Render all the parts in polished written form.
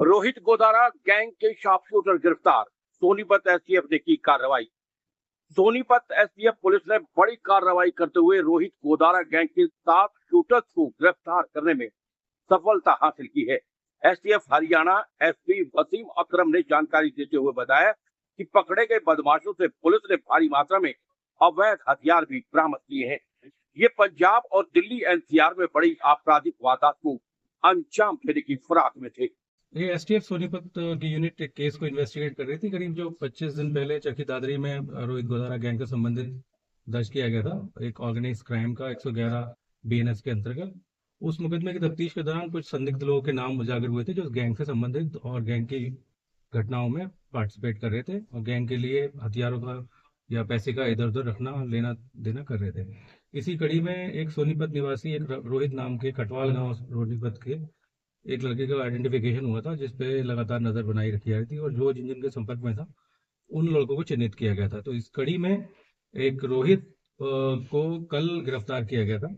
Rohit Godara gang के sharpshooter गिरफ्तार, Sonipat STF ने की कार्रवाई। सोनीपत एसटीएफ पुलिस ने बड़ी कार्रवाई करते हुए रोहित गोदारा गैंग के 7 शूटर्स को गिरफ्तार करने में सफलता हासिल की है। एसटीएफ हरियाणा एसपी वसीम अकरम ने जानकारी देते हुए बताया कि पकड़े गए बदमाशों से पुलिस ने भारी मात्रा में अवैध हथियार भी बरामद किए हैं। ये पंजाब और दिल्ली एनसीआर में बड़ी आपराधिक वारदात को अंजाम देने की फिराक में थे। ये एसटीएफ सोनीपत की यूनिट एक केस को इन्वेस्टिगेट कर रही थी। करीब जो 25 दिन पहले चरखी दादरी में रोहित गोदारा गैंग से संबंधित दर्ज किया गया था एक ऑर्गेनाइज क्राइम का 111 बीएनएस के अंतर्गत। उस मुकदमे की तफ्तीश के दौरान कुछ संदिग्ध लोगों के नाम उजागर हुए थे जो गैंग से संबंधित और गैंग की घटनाओं में पार्टिसिपेट कर रहे थे और गैंग के लिए हथियारों का या पैसे का इधर उधर रखना लेना देना कर रहे थे। इसी कड़ी में एक सोनीपत निवासी एक रोहित नाम के कटवाल गांव सोनीपत के एक लड़के का आइडेंटिफिकेशन हुआ था जिसपे लगातार नजर बनाई रखी जा रही थी और जो जिन के संपर्क में था उन लड़कों को चिन्हित किया गया था। तो इस कड़ी में एक रोहित को कल गिरफ्तार किया गया था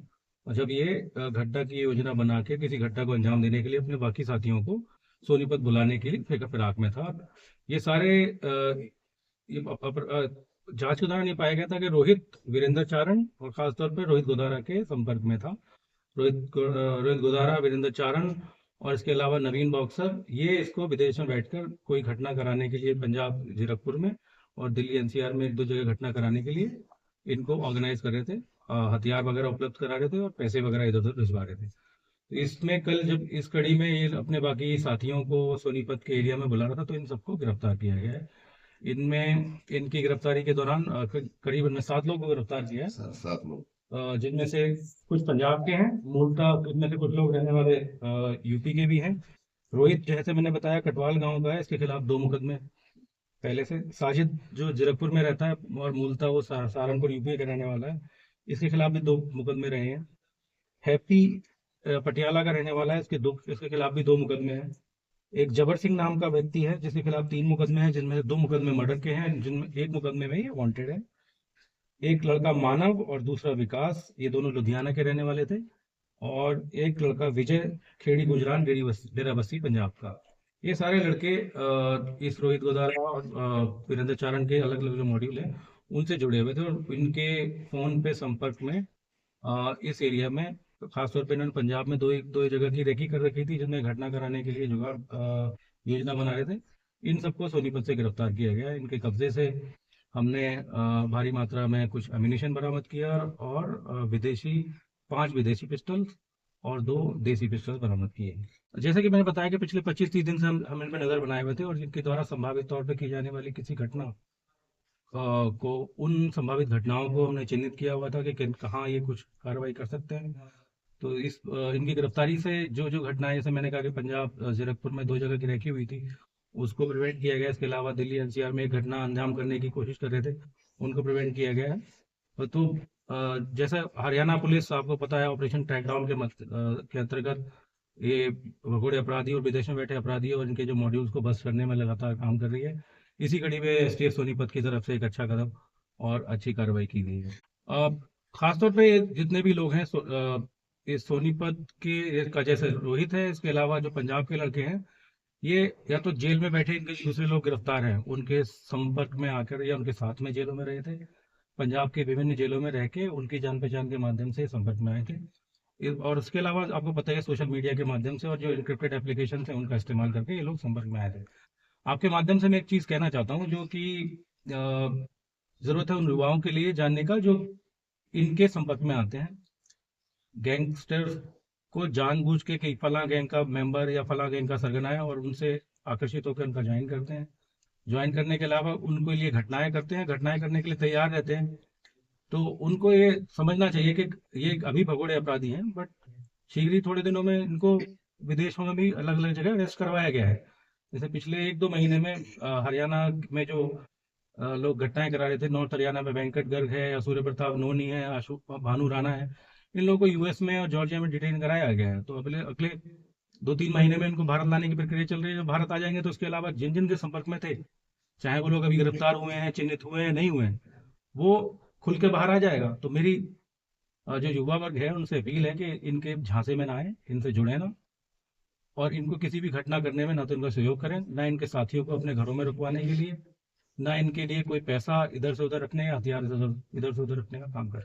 और जब ये घटना की योजना बना के किसी घटना को अंजाम देने के लिए अपने बाकी साथियों को सोनीपत बुलाने के लिए फिराक में था। ये सारे जांच के दौरान ये पाया गया था कि रोहित वीरेंद्र चारण और खासतौर पर रोहित गोदारा के संपर्क में था। रोहित गोदारा, वीरेंद्र चारण और इसके अलावा नवीन बॉक्सर ये इसको विदेश में बैठकर कोई घटना कराने के लिए पंजाब जीरकपुर में और दिल्ली एनसीआर में एक दो जगह घटना कराने के लिए इनको ऑर्गेनाइज कर रहे थे, हथियार वगैरह उपलब्ध करा रहे थे और पैसे वगैरह इधर उधर भिजवा रहे थे। तो इसमें कल जब इस कड़ी में ये अपने बाकी साथियों को सोनीपत के एरिया में बुला रहा था तो इन सबको गिरफ्तार किया गया है। इनमें इनकी गिरफ्तारी के दौरान करीब 7 लोगों को गिरफ्तार किया है। 7 लोग जिनमें से कुछ पंजाब के हैं, मूलतः इनमें से कुछ लोग रहने वाले यूपी के भी हैं। रोहित जैसे मैंने बताया कटवाल गांव का है, इसके खिलाफ 2 मुकदमे पहले से। साजिद जो जीरकपुर में रहता है और मूलतः वो सहारनपुर यूपी का रहने वाला है, इसके खिलाफ भी 2 मुकदमे रहे हैं। हैप्पी पटियाला का रहने वाला है, इसके खिलाफ भी 2 मुकदमे हैं। एक जबर सिंह नाम का व्यक्ति है जिसके खिलाफ 3 मुकदमे हैं, जिनमें से 2 मुकदमे मर्डर के हैं, जिनमें एक मुकदमे में ये वांटेड है। एक लड़का मानव और दूसरा विकास, ये दोनों लुधियाना के रहने वाले थे। और एक लड़का विजय खेड़ी गुजरान डेरा बस्सी पंजाब का। ये सारे लड़के इस रोहित गोदारा और वीरेंद्र चारण के अलग अलग जो मॉड्यूल हैं उनसे जुड़े हुए थे और इनके फोन पे संपर्क में इस एरिया में खासतौर पे इन्होंने पंजाब में दो जगह की रेकी कर रखी थी जिनमें घटना कराने के लिए जुगाड़ योजना बना रहे थे। इन सबको सोनीपत से गिरफ्तार किया गया। इनके कब्जे से हमने भारी मात्रा में कुछ अम्यूनिशन बरामद किया और 5 विदेशी पिस्टल और 2 देसी पिस्टल बरामद किए। जैसे कि मैंने बताया कि पिछले 25-30 दिन से हम इन पर नजर बनाए हुए थे और जिनके द्वारा संभावित तौर पर की जाने वाली किसी घटना को उन संभावित घटनाओं को हमने चिन्हित किया हुआ था कि कहाँ ये कुछ कार्रवाई कर सकते हैं। तो इनकी गिरफ्तारी से जो जो घटनाएं, जैसे मैंने कहा कि पंजाब जीरकपुर में 2 जगह की रेकी हुई थी, उसको प्रिवेंट किया गया। इसके अलावा दिल्ली एनसीआर में एक घटना अंजाम करने की कोशिश कर रहे थे, उनको प्रिवेंट किया गया है। तो जैसा हरियाणा पुलिस आपको पता है ऑपरेशन ट्रैकडाउन के अंतर्गत ये भगोड़े अपराधी और विदेश में बैठे अपराधी और इनके जो मॉड्यूल्स को बस करने में लगातार काम कर रही है। इसी कड़ी में एसटीएफ सोनीपत की तरफ से एक अच्छा कदम और अच्छी कार्रवाई की गई है। खासतौर पे जितने भी लोग हैं इस सोनीपत के का जैसे रोहित है, इसके अलावा जो पंजाब के लड़के हैं ये या तो जेल में बैठे इनके दूसरे लोग गिरफ्तार हैं उनके संपर्क में आकर या उनके साथ में जेलों में रहे थे, पंजाब के विभिन्न जेलों में रह के उनकी जान पहचान के माध्यम से संपर्क में आए थे। और उसके अलावा आपको पता है सोशल मीडिया के माध्यम से और जो इनक्रिप्टेड एप्लीकेशन है उनका इस्तेमाल करके ये लोग संपर्क में आए थे। आपके माध्यम से मैं एक चीज कहना चाहता हूँ जो कि जरूरत है उन युवाओं के लिए जानने का जो इनके संपर्क में आते हैं। गैंगस्टर को जानबूझ के कि फला गैंग का मेंबर या फला गैंग का सरगना है और उनसे आकर्षित होकर उनका ज्वाइन करते हैं। ज्वाइन करने के अलावा उनको लिए घटनाएं करते हैं, घटनाएं करने के लिए तैयार रहते हैं। तो उनको ये समझना चाहिए कि ये अभी भगोड़े अपराधी हैं, बट शीघ्र ही थोड़े दिनों में इनको विदेशों में भी अलग अलग जगह अरेस्ट करवाया गया है। जैसे पिछले 1-2 महीने में हरियाणा में जो लोग घटनाएं करा रहे थे, नॉर्थ हरियाणा में वेंकट गर्ग है या सूर्य प्रताप नोनी है, अशोक भानु राणा है, इन लोगों को यूएस में और जॉर्जिया में डिटेन कराया गया है। तो अगले अगले 2-3 महीने में इनको भारत लाने की प्रक्रिया चल रही है। जब भारत आ जाएंगे तो उसके अलावा जिन जिन के संपर्क में थे, चाहे वो लोग अभी गिरफ्तार हुए हैं, चिन्हित हुए हैं, नहीं हुए हैं, वो खुल के बाहर आ जाएगा। तो मेरी जो युवा वर्ग है उनसे अपील है कि इनके झांसे में ना आए, इनसे जुड़े ना और इनको किसी भी घटना करने में ना तो इनका सहयोग करें, ना इनके साथियों को अपने घरों में रुकवाने के लिए, ना इनके लिए कोई पैसा इधर से उधर रखने या हथियार इधर से उधर रखने का काम करें।